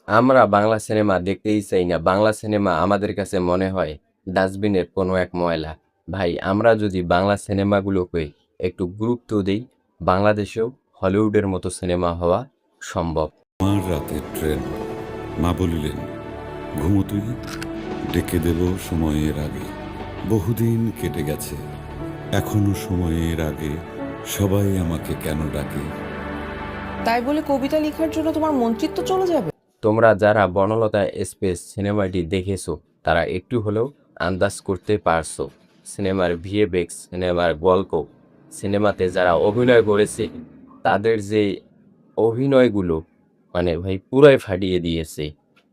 আমরা বাংলা সিনেমা দেখতেই চাই না। বাংলা সিনেমা আমাদের কাছে মনে হয় ডাস্টবিনের কোনো এক ময়লা। ভাই আমরা যদি বাংলা সিনেমাগুলোকে একটু গুরুত্ব দেই, বাংলাদেশেও হলিউডের মতো সিনেমা হওয়া সম্ভব। আমার রাতের ট্রেন। মা বলিলেন, ঘুমো তুই, ডেকে দেব সময়ের আগে। বহুদিন কেটে গেছে, এখনো সময়ের আগে সবাই আমাকে কেন ডাকে। তাই বলে কবিতা লেখার জন্য তোমার মন্ত্রিত্ব চলে যাবে? তোমরা যারা বনলতা এক্সপ্রেস সিনেমাটি দেখেছো তারা একটু হলেও আন্দাজ করতে পারছো সিনেমার ভিএফএক্স, সিনেমার গল্প, সিনেমাতে যারা অভিনয় করেছে তাদের যে অভিনয়গুলো মানে ভাই পুরাই ফাটিয়ে দিয়েছে।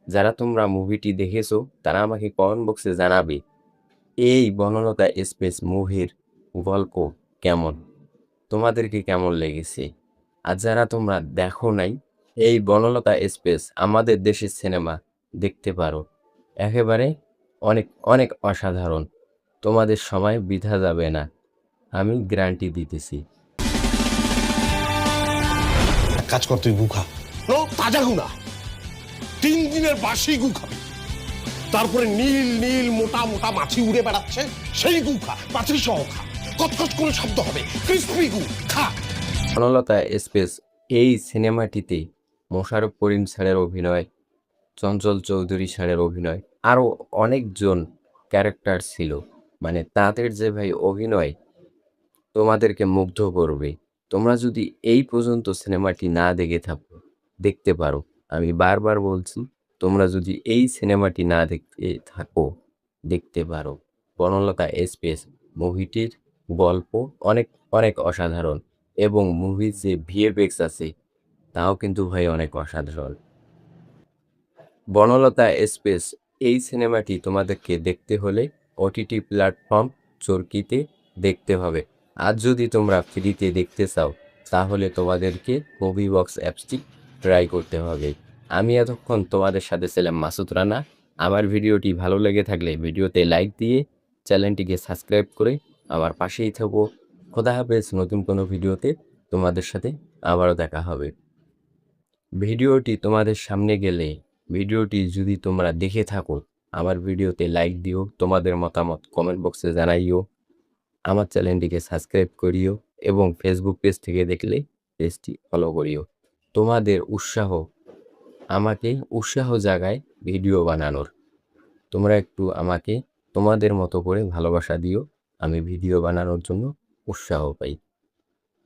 যারা তোমরা মুভিটি দেখেছো তারা আমাকে কমেন্ট বক্সে জানাবে এই বনলতা এক্সপ্রেস মুভির গল্প কেমন, তোমাদেরকে কেমন লেগেছে। আর যারা তোমরা দেখো নাই, এই বনলতা এক্সপ্রেস আমাদের দেশের সিনেমা দেখতে পারো, একেবারে অনেক অনেক অসাধারণ। তোমাদের সময় বৃথা যাবে না, আমি গ্যারান্টি দিতেছি। এক কাজ কর, তুই গু খা। নো, তাজা গু না, 3 দিনের বাসি গু খাবি। তারপরে নীল নীল মোটা মোটা মাছি উড়ে বেড়াচ্ছে, সেই গু খা, মাছি সহ খা। কচকচ করে শব্দ হবে, ক্রিসপি গু খা। বনলতা এক্সপ্রেস এই সিনেমাটিতে মোশাররফ করিম স্যারের অভিনয়, চঞ্চল চৌধুরী স্যারের অভিনয়, আরও অনেকজন ক্যারেক্টার ছিল। মানে তাদের যে ভাই অভিনয় তোমাদেরকে মুগ্ধ করবে। তোমরা যদি এই পর্যন্ত সিনেমাটি না দেখে থাকো, দেখতে পারো। আমি বারবার বলছি, তোমরা যদি এই সিনেমাটি না দেখতে থাকো, দেখতে পারো। বনলতা এক্সপ্রেস মুভিটির গল্প অনেক অনেক অসাধারণ এবং মুভির যে ভিএফএক্স আছে তাও কিন্তু ভাই অনেক অসাধারণ। বনলতা এক্সপ্রেস এই সিনেমাটি তোমাদেরকে দেখতে হলে ওটিটি প্ল্যাটফর্ম চরকিতে দেখতে হবে। আর যদি তোমরা ফ্রিতে দেখতে চাও তাহলে তোমাদেরকে মুভি বক্স অ্যাপসটি ট্রাই করতে হবে। আমি এতক্ষণ তোমাদের সাথে ছিলাম মাসুদ রানা। আমার ভিডিওটি ভালো লেগে থাকলে ভিডিওতে লাইক দিয়ে চ্যানেলটিকে সাবস্ক্রাইব করে আমার পাশেই থাকো। খোদা হাফেজ। নতুন কোনো ভিডিওতে তোমাদের সাথে আবারও দেখা হবে। ভিডিওটি তোমাদের সামনে গেলে ভিডিওটি যদি তোমরা দেখে থাকো আমার ভিডিওতে লাইক দিও, তোমাদের মতামত কমেন্ট বক্সে জানাইও, আমার চ্যানেলটিকে সাবস্ক্রাইব করিও এবং ফেসবুক পেজ থেকে দেখলে পেজটি ফলো করিও। তোমাদের উৎসাহ আমাকে উৎসাহ জাগায় ভিডিও বানানোর। তোমরা একটু আমাকে তোমাদের মতো করে ভালোবাসা দিও, আমি ভিডিও বানানোর জন্য উৎসাহ পাই।